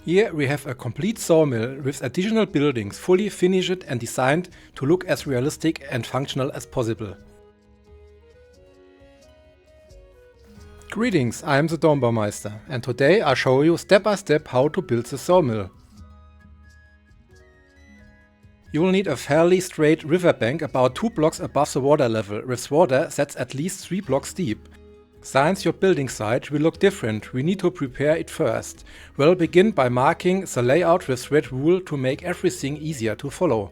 Here we have a complete sawmill with additional buildings fully finished and designed to look as realistic and functional as possible. Greetings, I am the Dombaumeister and today I show you step by step how to build the sawmill. You will need a fairly straight riverbank about 2 blocks above the water level with water that's at least 3 blocks deep. Since your building site will look different, we need to prepare it first. We'll begin by marking the layout with red wool to make everything easier to follow.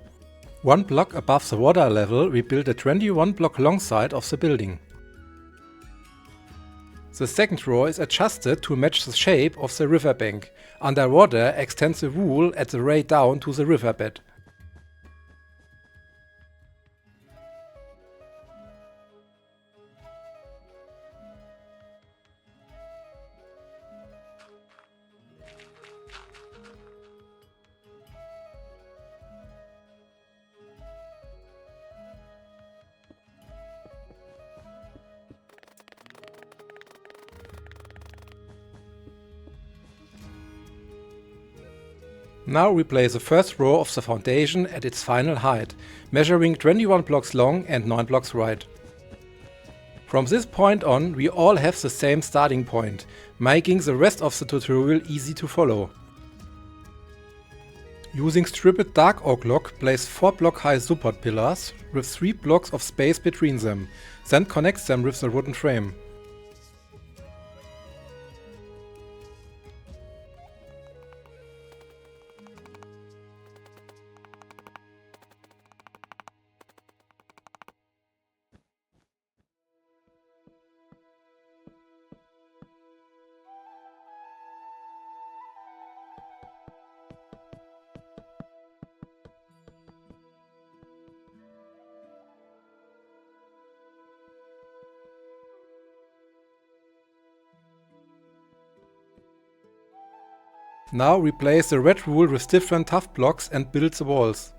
1 block above the water level we build a 21 block long side of the building. The second row is adjusted to match the shape of the riverbank. Underwater extend the wool at the ray down to the riverbed. Now we place the first row of the foundation at its final height, measuring 21 blocks long and 9 blocks wide. From this point on we all have the same starting point, making the rest of the tutorial easy to follow. Using stripped dark oak log, place 4 block high support pillars with 3 blocks of space between them, then connect them with the wooden frame. Now replace the red wool with different tough blocks and build the walls.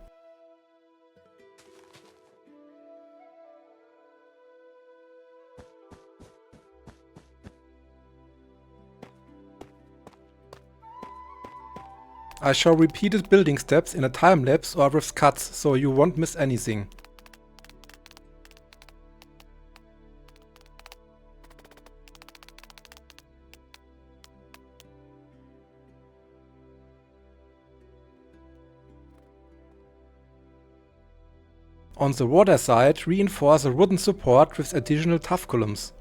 I show repeated building steps in a time lapse or with cuts, so you won't miss anything. On the water side, reinforce the wooden support with additional tough columns.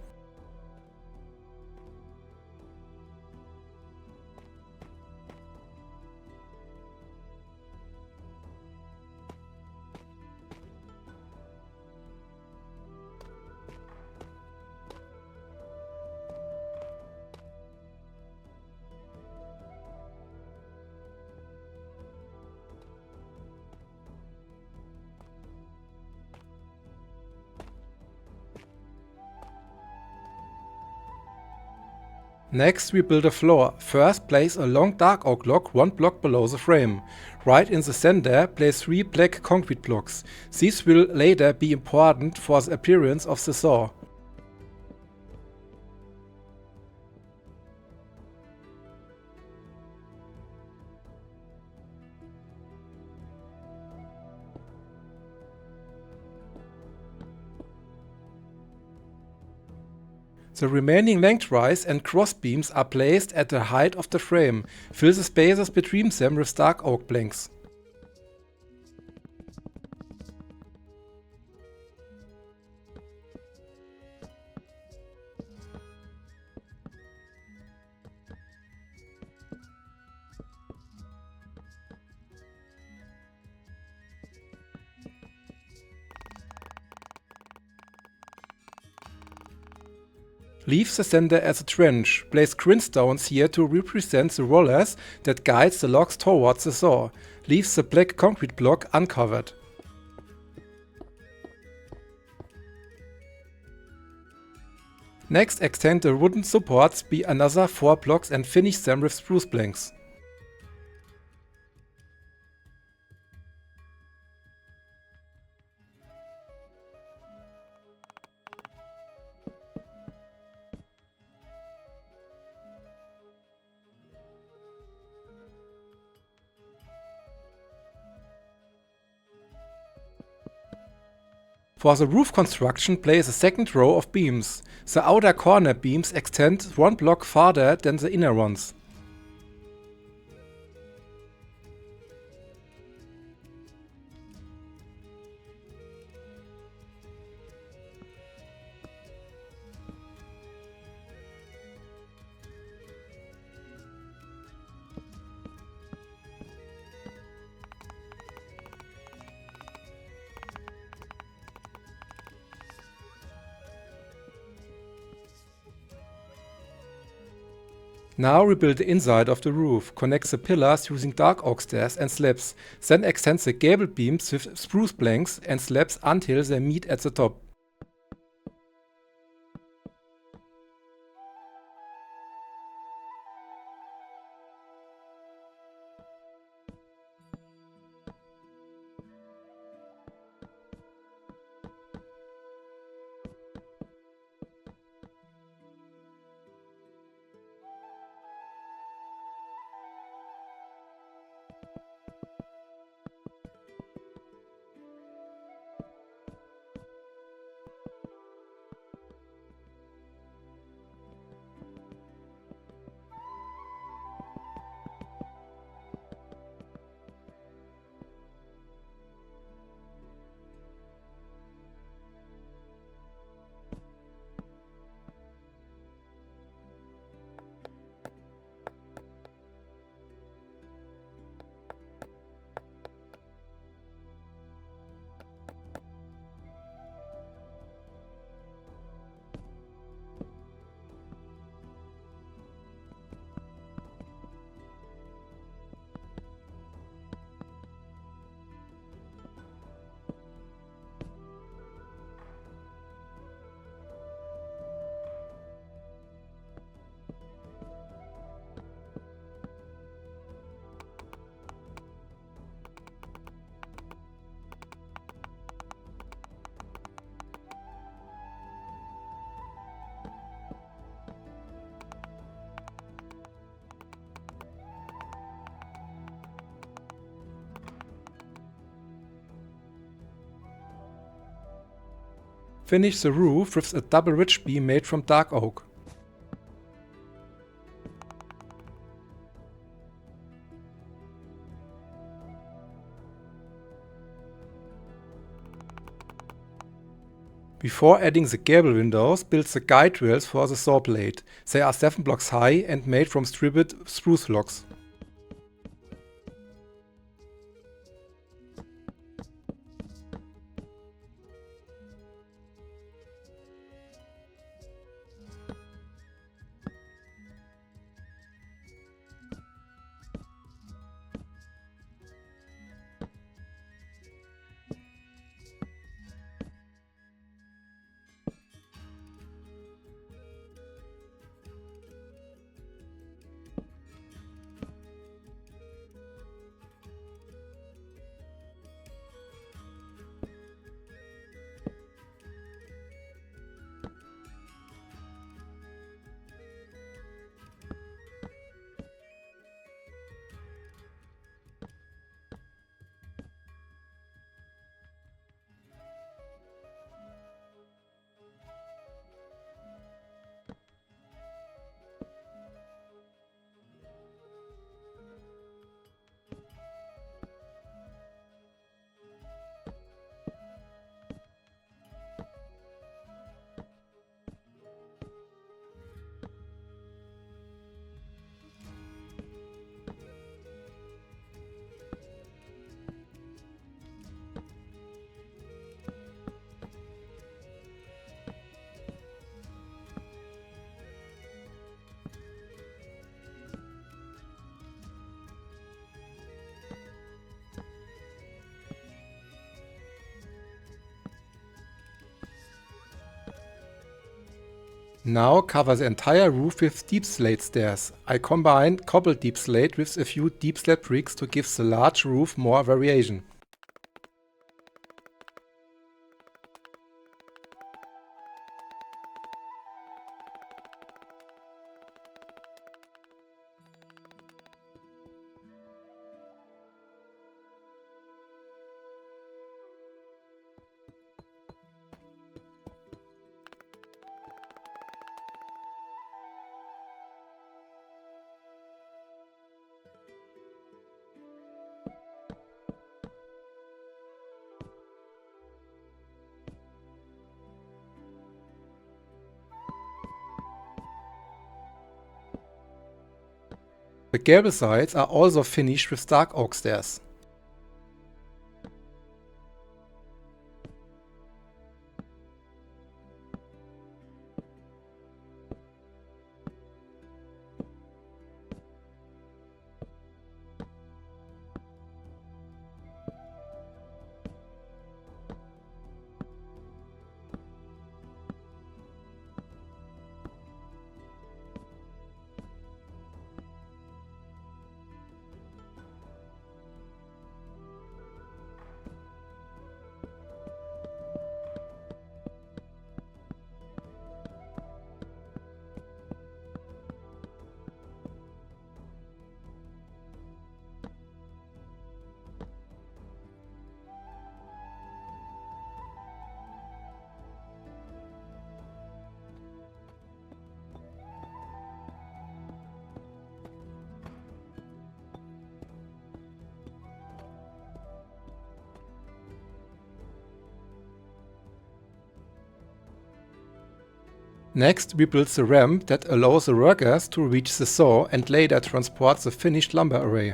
Next we build a floor. First place a long dark oak log 1 block below the frame. Right in the center place 3 black concrete blocks. These will later be important for the appearance of the saw. The remaining lengthwise and cross beams are placed at the height of the frame. Fill the spaces between them with dark oak planks. Leave the center as a trench. Place grindstones here to represent the rollers that guide the logs towards the saw. Leave the black concrete block uncovered. Next extend the wooden supports by another 4 blocks and finish them with spruce planks. For the roof construction, place a second row of beams. The outer corner beams extend one block farther than the inner ones. Now rebuild the inside of the roof, connect the pillars using dark oak stairs and slabs, then extend the gable beams with spruce planks and slabs until they meet at the top. Finish the roof with a double ridge beam made from dark oak. Before adding the gable windows, build the guide rails for the saw blade. They are 7 blocks high and made from stripped spruce logs. Now cover the entire roof with deep slate stairs. I combined cobbled deep slate with a few deep slate bricks to give the large roof more variation. The gable sides are also finished with dark oak stairs. Next, we build the ramp that allows the workers to reach the saw and later transport the finished lumber array.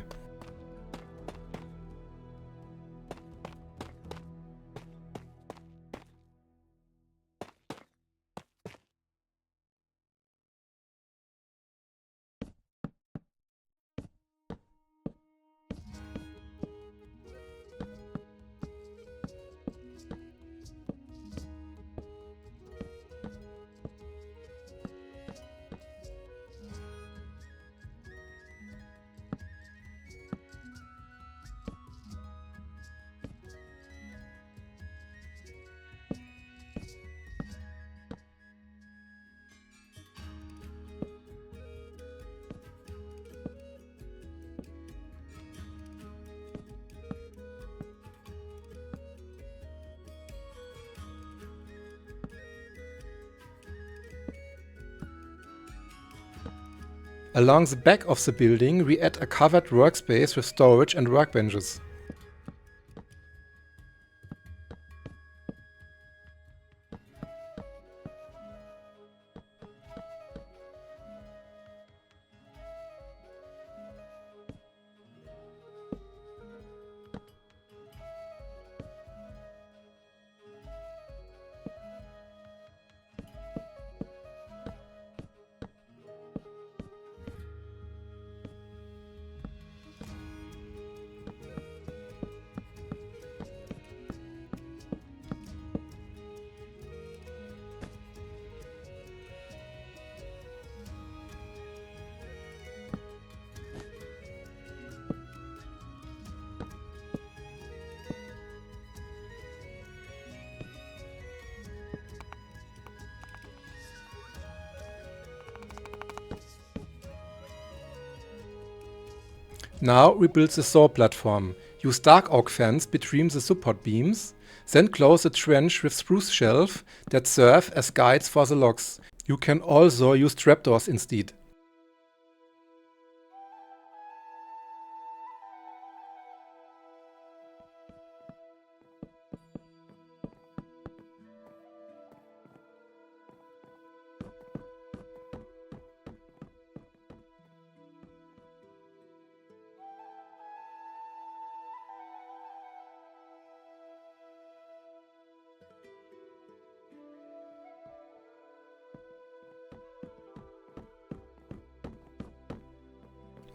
Along the back of the building, we add a covered workspace with storage and workbenches. Now we build the saw platform. Use dark oak fence between the support beams, then close the trench with spruce shelf that serve as guides for the logs. You can also use trapdoors instead.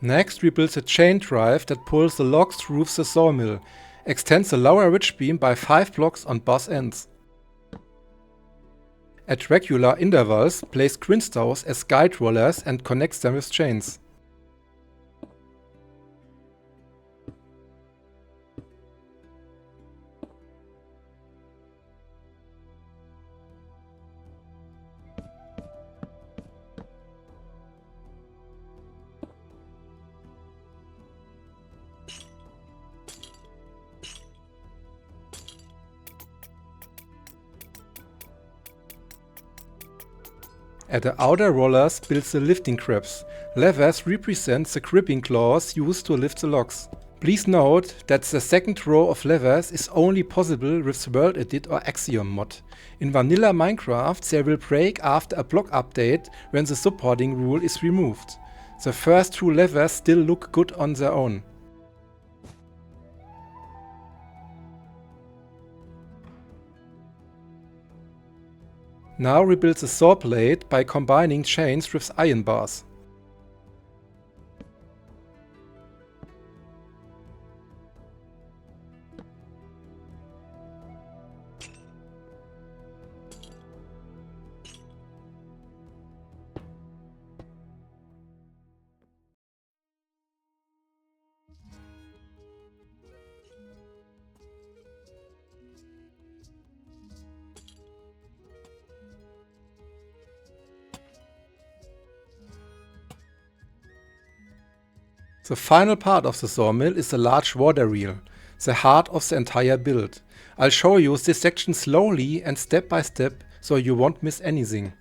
Next, we build a chain drive that pulls the logs through the sawmill. Extend the lower ridge beam by 5 blocks on both ends. At regular intervals, place grindstones as guide rollers and connect them with chains. At the outer rollers build the lifting grips. Levers represent the gripping claws used to lift the logs. Please note that the second row of levers is only possible with the World Edit or Axiom mod. In vanilla Minecraft they will break after a block update when the supporting rule is removed. The first two levers still look good on their own. Now rebuild the saw blade by combining chains with iron bars. The final part of the sawmill is the large water reel, the heart of the entire build. I'll show you this section slowly and step by step so you won't miss anything.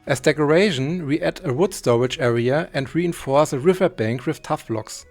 As decoration, we add a wood storage area and reinforce a riverbank with tough blocks.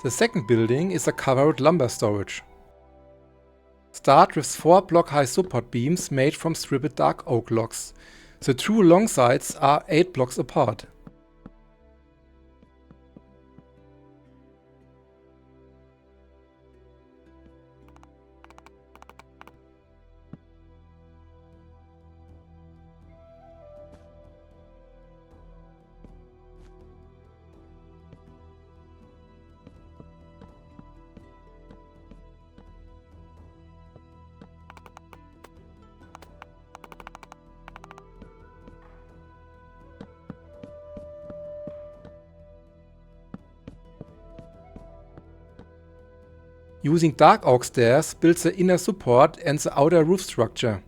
The second building is a covered lumber storage. Start with 4 block high support beams made from stripped dark oak logs. The two long sides are 8 blocks apart. Using dark oak stairs builds the inner support and the outer roof structure.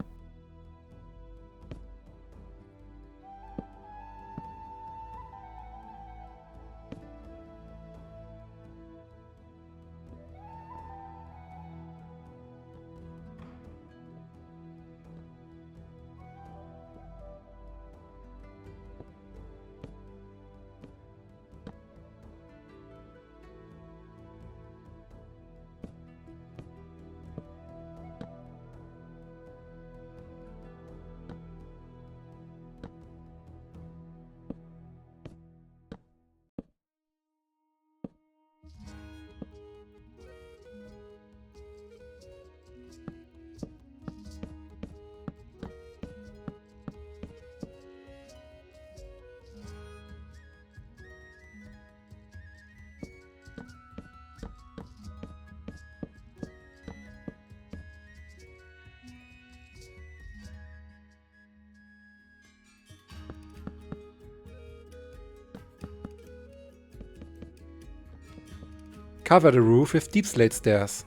Cover the roof with deep slate stairs.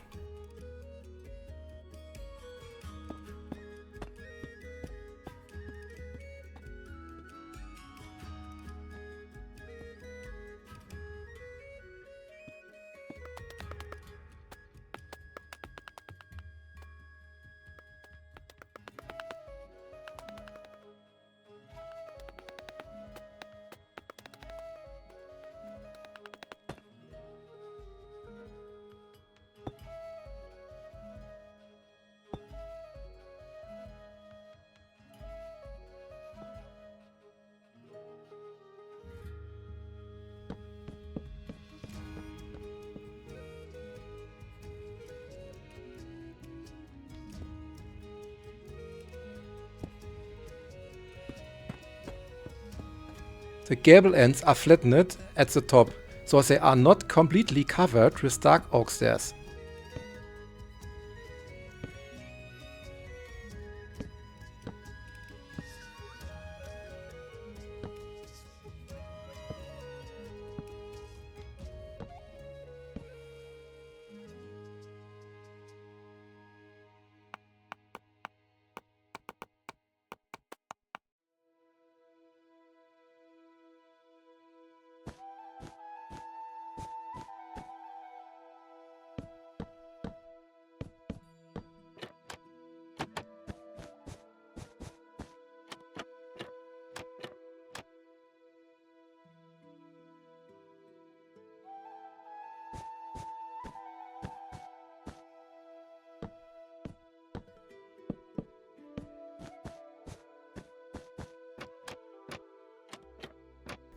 The gable ends are flattened at the top, so they are not completely covered with dark oak stairs.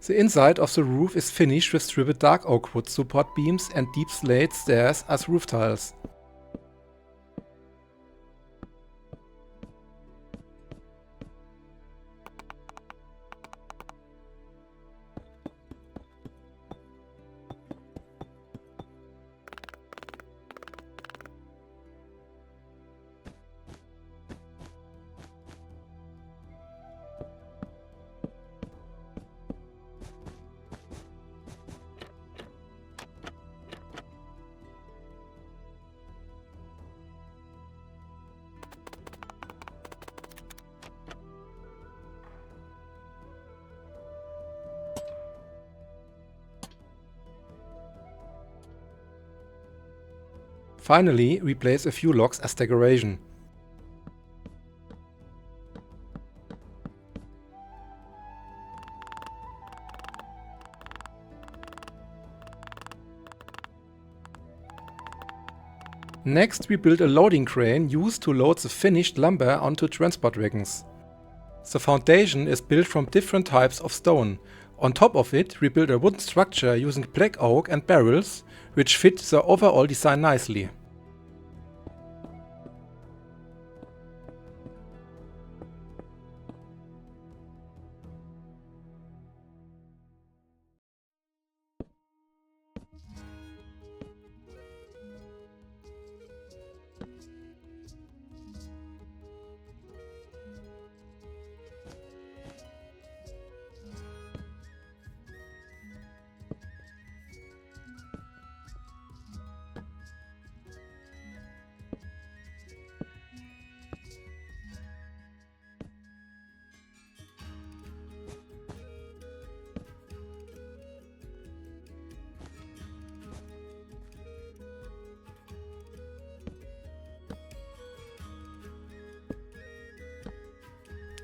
The inside of the roof is finished with stripped dark oak wood support beams and deep slate stairs as roof tiles. Finally, we place a few logs as decoration. Next, we build a loading crane used to load the finished lumber onto transport wagons. The foundation is built from different types of stone. On top of it, we build a wooden structure using black oak and barrels, which fit the overall design nicely.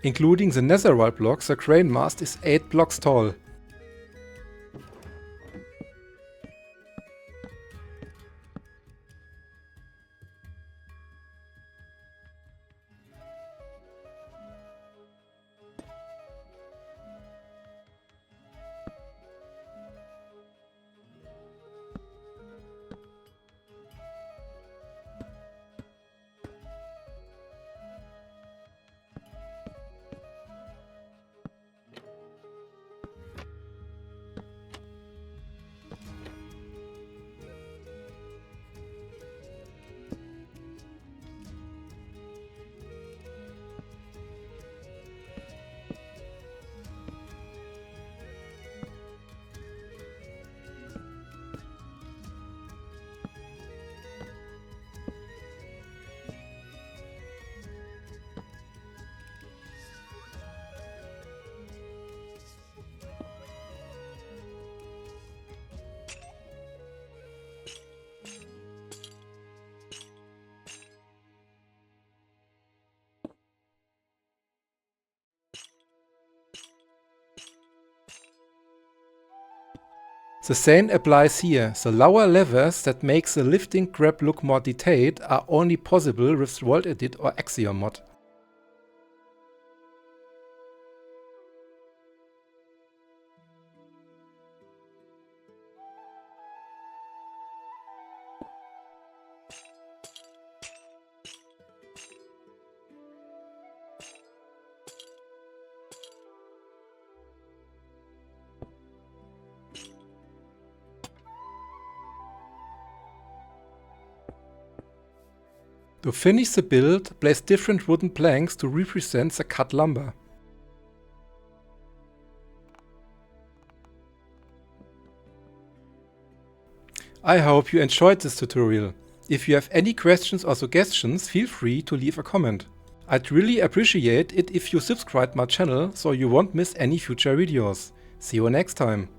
Including the netherite blocks, the crane mast is 8 blocks tall. The same applies here. The lower levers that make the lifting grab look more detailed are only possible with Worldbuilding or Axiom mod. To finish the build, place different wooden planks to represent the cut lumber. I hope you enjoyed this tutorial. If you have any questions or suggestions, feel free to leave a comment. I'd really appreciate it if you subscribe my channel so you won't miss any future videos. See you next time.